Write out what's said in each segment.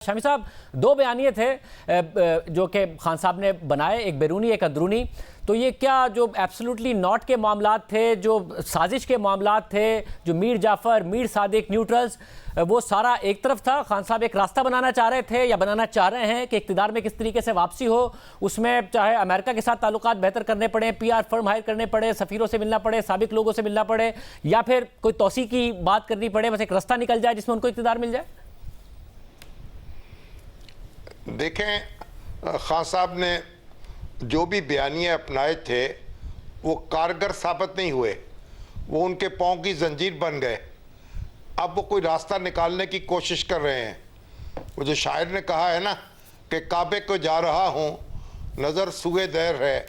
शामी साहब, दो बयानिए थे जो कि खान साहब ने बनाए, एक बैरूनी एक अंदरूनी। तो ये क्या जो एब्सोल्युटली नॉट के मामलात थे, जो साजिश के मामलात थे, जो मीर जाफ़र, मीर सादिक, न्यूट्रल्स, वो सारा एक तरफ था। खान साहब एक रास्ता बनाना चाह रहे थे या बनाना चाह रहे हैं कि इक़्तिदार में किस तरीके से वापसी हो, उसमें चाहे अमेरिका के साथ ताल्लुकात बेहतर करने पड़े, PR फर्म हायर करने पड़े, सफ़ीरों से मिलना पड़े, साबिक लोगों से मिलना पड़े, या फिर कोई तौसी की बात करनी पड़े, बस एक रास्ता निकल जाए जिसमें उनको इक़्तिदार मिल जाए। देखें, खान साहब ने जो भी बयानिए अपनाए थे वो कारगर साबित नहीं हुए, वो उनके पाँव की जंजीर बन गए। अब वो कोई रास्ता निकालने की कोशिश कर रहे हैं। वो जो शायर ने कहा है ना कि काबे को जा रहा हूँ, नज़र सुए दैर है,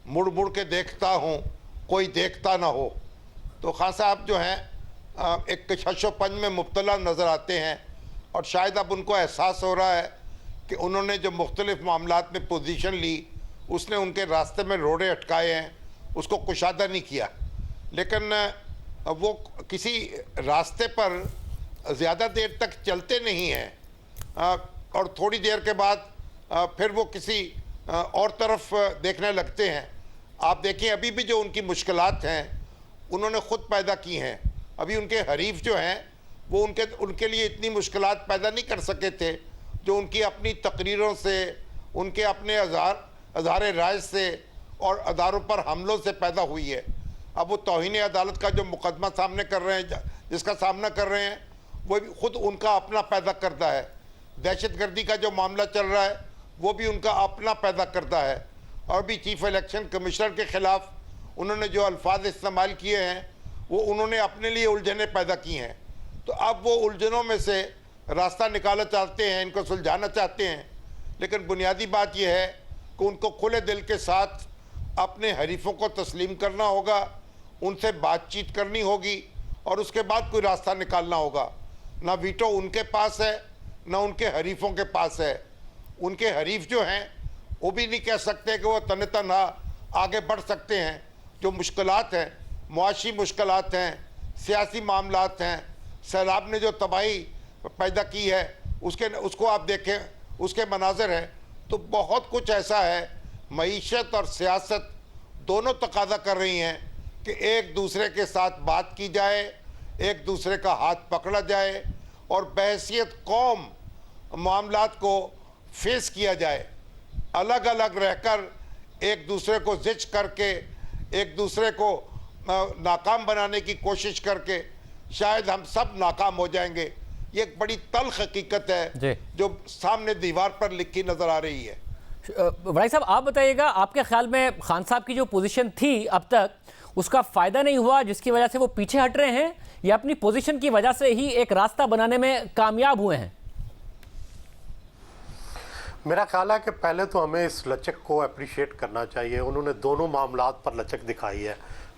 मुड़ मुड़ के देखता हूँ, कोई देखता ना हो। तो खान साहब जो हैं एक कशोपंज में मुब्तला नज़र आते हैं और शायद अब उनको एहसास हो रहा है कि उन्होंने जो मुख्तलिफ मामलात में पोजीशन ली उसने उनके रास्ते में रोड़े अटकाए हैं, उसको कुशादा नहीं किया। लेकिन वो किसी रास्ते पर ज़्यादा देर तक चलते नहीं हैं और थोड़ी देर के बाद फिर वो किसी और तरफ देखने लगते हैं। आप देखिए, अभी भी जो उनकी मुश्किलात हैं उन्होंने ख़ुद पैदा की हैं। अभी उनके हरीफ जो हैं वो उनके लिए इतनी मुश्किलात पैदा नहीं कर सके थे जो उनकी अपनी तकरीरों से, उनके अपने अज़हार राय से और अदारों पर हमलों से पैदा हुई है। अब वो तौहीन अदालत का जो मुकदमा सामने कर रहे हैं, जिसका सामना कर रहे हैं, वो भी ख़ुद उनका अपना पैदा करता है। दहशतगर्दी का जो मामला चल रहा है वो भी उनका अपना पैदा करता है। और भी चीफ इलेक्शन कमिश्नर के ख़िलाफ़ उन्होंने जो अल्फाज इस्तेमाल किए हैं वो उन्होंने अपने लिए उलझनें पैदा की हैं। तो अब वो उलझनों में से रास्ता निकालना चाहते हैं, इनको सुलझाना चाहते हैं। लेकिन बुनियादी बात यह है कि उनको खुले दिल के साथ अपने हरीफों को तस्लीम करना होगा, उनसे बातचीत करनी होगी और उसके बाद कोई रास्ता निकालना होगा। ना वीटो उनके पास है, ना उनके हरीफों के पास है। उनके हरीफ जो हैं वो भी नहीं कह सकते कि वो तने तनहा आगे बढ़ सकते हैं। जो मुश्किलात हैं, मुआशी मुश्किलात हैं, सियासी मामलात हैं, सैलाब ने जो तबाही पैदा की है उसको आप देखें, उसके मनाजिर हैं। तो बहुत कुछ ऐसा है, मईशत और सियासत दोनों तकाजा कर रही हैं कि एक दूसरे के साथ बात की जाए, एक दूसरे का हाथ पकड़ा जाए और बहैसियत कौम मामलात को फेस किया जाए। अलग अलग रहकर एक दूसरे को जिच करके, एक दूसरे को नाकाम बनाने की कोशिश करके शायद हम सब नाकाम हो जाएंगे। ये एक बड़ी तल्ख हकीकत है जो सामने दीवार पर लिखी नजर आ रही है। भाई साहब, आप बताइएगा, आपके ख्याल में खान साहब की जो पोजीशन थी अब तक, उसका फ़ायदा नहीं हुआ जिसकी वजह से वो पीछे हट रहे हैं, या अपनी पोजीशन की वजह से ही एक रास्ता बनाने में कामयाब हुए हैं? मेरा ख्याल है कि पहले तो हमें इस लचक को अप्रिशिएट करना चाहिए। उन्होंने दोनों मामलात पर लचक दिखाई है।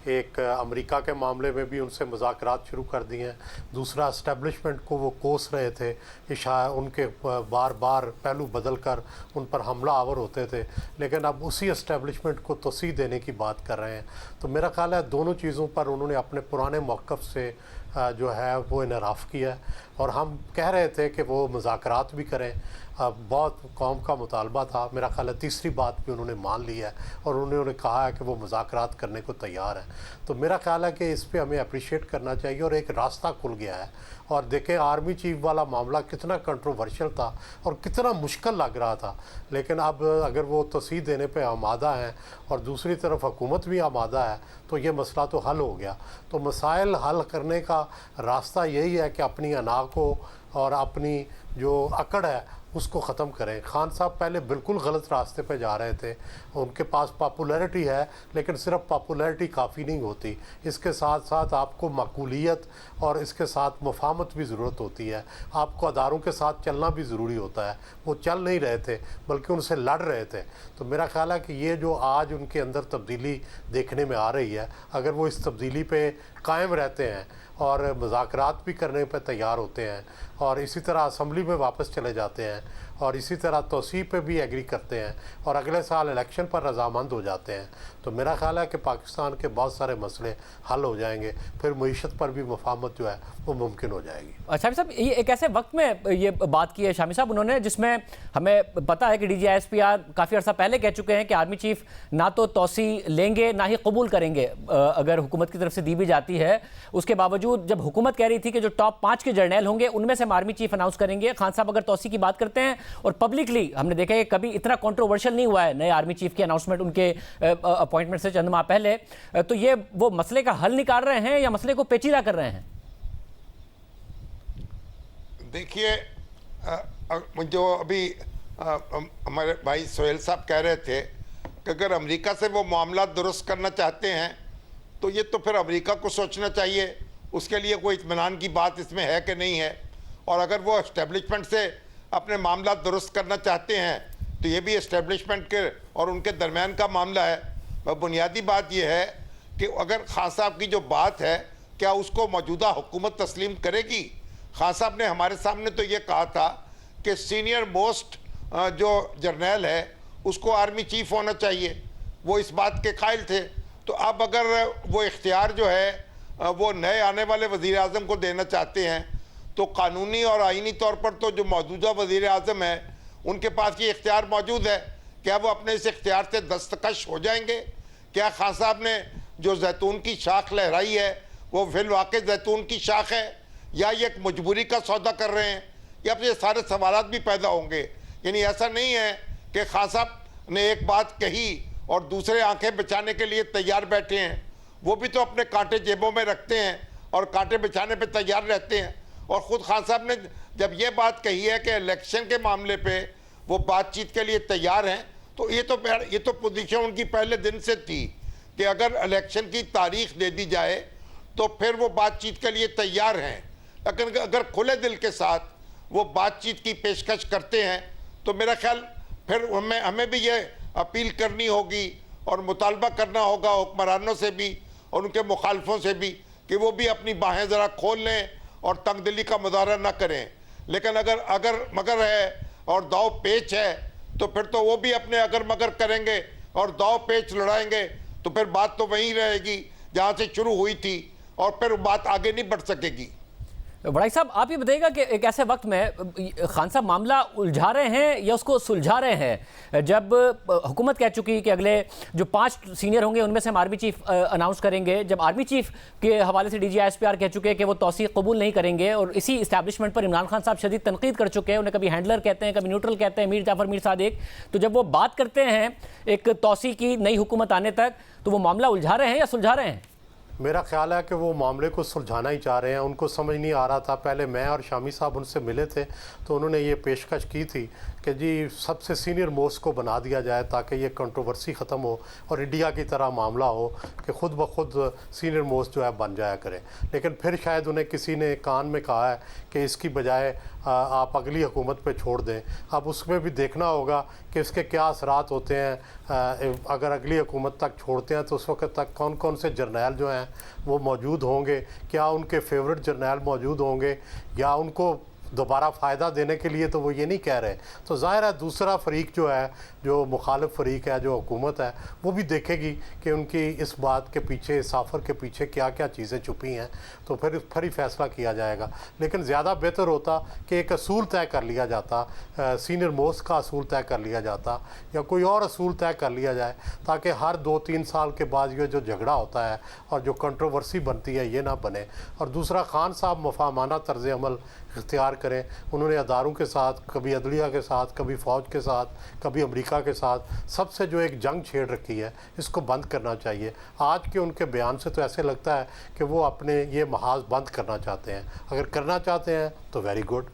एक अमेरिका के मामले में भी उनसे मुज़ाकरात शुरू कर दिए हैं। दूसरा, इस्टेब्लिशमेंट को वो कोस रहे थे कि शायद उनके बार बार पहलू बदल कर उन पर हमला आवर होते थे, लेकिन अब उसी इस्टेब्लिशमेंट को तोसी देने की बात कर रहे हैं। तो मेरा ख्याल है दोनों चीज़ों पर उन्होंने अपने पुराने मौक़िफ़ से जो है वो इनराफ़ किया है। और हम कह रहे थे कि वो मुज़ाकरात भी करें, बहुत कौम का मुतालबा था। मेरा ख्याल है तीसरी बात भी उन्होंने मान ली है और उन्होंने कहा है कि वो मुज़ाकरात करने को तैयार है। तो मेरा ख्याल है कि इस पे हमें अप्रिशिएट करना चाहिए और एक रास्ता खुल गया है। और देखें, आर्मी चीफ वाला मामला कितना कंट्रोवर्शियल था और कितना मुश्किल लग रहा था, लेकिन अब अगर वो तस्दीक देने पे आमादा हैं और दूसरी तरफ हुकूमत भी आमादा है तो ये मसला तो हल हो गया। तो मसाइल हल करने का रास्ता यही है कि अपनी अना को और अपनी जो अकड़ है उसको ख़त्म करें। खान साहब पहले बिल्कुल गलत रास्ते पे जा रहे थे। उनके पास पॉपुलैरिटी है, लेकिन सिर्फ पॉपुलैरिटी काफ़ी नहीं होती, इसके साथ साथ आपको मकबूलियत और इसके साथ मुफाहमत भी ज़रूरत होती है। आपको अदारों के साथ चलना भी ज़रूरी होता है। वो चल नहीं रहे थे बल्कि उनसे लड़ रहे थे। तो मेरा ख्याल है कि ये जो आज उनके अंदर तब्दीली देखने में आ रही है, अगर वो इस तब्दीली पे कायम रहते हैं और मुज़ाकरात भी करने पर तैयार होते हैं और इसी तरह असम्बली में वापस चले जाते हैं और इसी तरह तोसी पे भी एग्री करते हैं और अगले साल इलेक्शन पर रजामंद हो जाते हैं, तो मेरा ख्याल है कि पाकिस्तान के बहुत सारे मसले हल हो जाएंगे, फिर मईशत पर भी मफाहमत जो है वो मुमकिन हो जाएगी। शामी साहब, ये एक ऐसे वक्त में ये बात की है शामी साहब उन्होंने, जिसमें हमें पता है कि DGISPR काफ़ी अर्सा पहले कह चुके हैं कि आर्मी चीफ ना तो तोसी लेंगे ना ही कबूल करेंगे अगर हुकूमत की तरफ से दी भी जाती है। उसके बावजूद जब हुकूमत कह रही थी कि जो टॉप 5 के जर्नल होंगे उनमें से हम आर्मी चीफ अनाउंस करेंगे, खान साहब अगर तोसी की बात करते हैं और पब्लिकली हमने देखा है कि कभी इतना कंट्रोवर्शियल नहीं हुआ है नए आर्मी चीफ की अनाउंसमेंट उनके अपॉइंटमेंट से चंद माह पहले, तो ये वो मसले का हल निकाल रहे हैं या मसले को पेचीदा कर रहे हैं? देखिए, जो अभी हमारे भाई सोहेल साहब कह रहे थे कि अगर अमेरिका से वो मामला दुरुस्त करना चाहते हैं तो ये तो फिर अमेरिका को सोचना चाहिए, उसके लिए कोई इत्मीनान की बात इसमें है कि नहीं है। और अगर वो एस्टेब्लिशमेंट से अपने मामला दुरुस्त करना चाहते हैं तो ये भी एस्टेब्लिशमेंट के और उनके दरमियान का मामला है। बुनियादी बात यह है कि अगर खान साहब की जो बात है क्या उसको मौजूदा हुकूमत तस्लीम करेगी? खान साहब ने हमारे सामने तो ये कहा था कि सीनियर मोस्ट जो जर्नल है उसको आर्मी चीफ होना चाहिए, वो इस बात के कायल थे। तो अब अगर वो इख्तियार जो है वो नए आने वाले वज़ीर आज़म को देना चाहते हैं तो कानूनी और आइनी तौर पर तो जो मौजूदा वज़ीर आज़म है उनके पास ये इख्तियार मौजूद है। क्या वो अपने इस इख्तियार से दस्तकश हो जाएंगे? क्या खान साहब ने जो जैतून की शाख लहराई है वो फिल वाक़ई जैतून की शाख है या ये एक मजबूरी का सौदा कर रहे हैं? या फिर ये सारे सवालात भी पैदा होंगे। यानी ऐसा नहीं है कि खान साहब ने एक बात कही और दूसरे आंखें बचाने के लिए तैयार बैठे हैं, वो भी तो अपने कांटे जेबों में रखते हैं और कांटे बिछाने पे तैयार रहते हैं। और ख़ुद खान साहब ने जब ये बात कही है कि इलेक्शन के मामले पे वो बातचीत के लिए तैयार हैं, तो ये तो पोजीशन उनकी पहले दिन से थी कि अगर इलेक्शन की तारीख दे दी जाए तो फिर वो बातचीत के लिए तैयार हैं। लेकिन अगर खुले दिल के साथ वो बातचीत की पेशकश करते हैं तो मेरा ख्याल फिर हमें भी ये अपील करनी होगी और मुतालबा करना होगा हुक्मरानों से भी और उनके मुखालफों से भी कि वो भी अपनी बाहें ज़रा खोल लें और तंगदिली का मुजाहरा ना करें। लेकिन अगर मगर है और दाव पेच है तो फिर तो वो भी अपने अगर मगर करेंगे और दाव पेच लड़ाएंगे तो फिर बात तो वहीं रहेगी जहाँ से शुरू हुई थी और फिर बात आगे नहीं बढ़ सकेगी। बड़ाई साहब, आप ये बताइएगा कि एक ऐसे वक्त में खान साहब मामला उलझा रहे हैं या उसको सुलझा रहे हैं, जब हुकूमत कह चुकी कि अगले जो 5 सीनियर होंगे उनमें से हम आर्मी चीफ अनाउंस करेंगे, जब आर्मी चीफ के हवाले से DGISPR कह चुके हैं कि वो तौसीक कबूल नहीं करेंगे और इसी इस्टेब्लिशमेंट पर इमरान खान साहब शदीद तनकीद कर चुके हैं, उन्हें कभी हैंडलर कहते हैं कभी न्यूट्रल कहते हैं, मीर जाफर मीर सादिक, तो जब वो बात करते हैं एक तौसीक की नई हुकूमत आने तक, तो वो मामला उलझा रहे हैं या सुलझा रहे हैं? मेरा ख्याल है कि वो मामले को सुलझाना ही चाह रहे हैं। उनको समझ नहीं आ रहा था, पहले मैं और शामी साहब उनसे मिले थे तो उन्होंने ये पेशकश की थी कि जी सबसे सीनियर मोस्ट को बना दिया जाए ताकि ये कंट्रोवर्सी ख़त्म हो और इंडिया की तरह मामला हो कि ख़ुद ब खुद सीनियर मोस्ट जो है बन जाया करे। लेकिन फिर शायद उन्हें किसी ने कान में कहा है कि इसकी बजाय आप अगली हुकूमत पे छोड़ दें। अब उसमें भी देखना होगा कि इसके क्या असरात होते हैं। अगर अगली हुकूमत तक छोड़ते हैं तो उस वक्त तक कौन कौन से जर्नैल जो हैं वो मौजूद होंगे, क्या उनके फेवरेट जर्नैल मौजूद होंगे या उनको दोबारा फ़ायदा देने के लिए तो वो ये नहीं कह रहे। तो ज़ाहिर है दूसरा फ़रीक जो है, जो मुखालिफ फ़रीक है, जो हुकूमत है, वो भी देखेगी कि उनकी इस बात के पीछे, इस ऑफ़र के पीछे क्या क्या चीज़ें छुपी हैं, तो फिर ही फैसला किया जाएगा। लेकिन ज़्यादा बेहतर होता कि एक असूल तय कर लिया जाता, सीनियर मोस्ट का असूल तय कर लिया जाता या कोई और असूल तय कर लिया जाए ताकि हर 2-3 साल के बाद ये जो झगड़ा होता है और जो कंट्रोवर्सी बनती है ये ना बने। और दूसरा, खान साहब मुफाहमाना तर्ज़ अमल इख्तियार करें। उन्होंने अदारों के साथ, कभी अदलिया के साथ, कभी फ़ौज के साथ, कभी अमेरिका के साथ, सबसे जो एक जंग छेड़ रखी है इसको बंद करना चाहिए। आज के उनके बयान से तो ऐसे लगता है कि वो अपने ये महाज बंद करना चाहते हैं। अगर करना चाहते हैं तो वेरी गुड।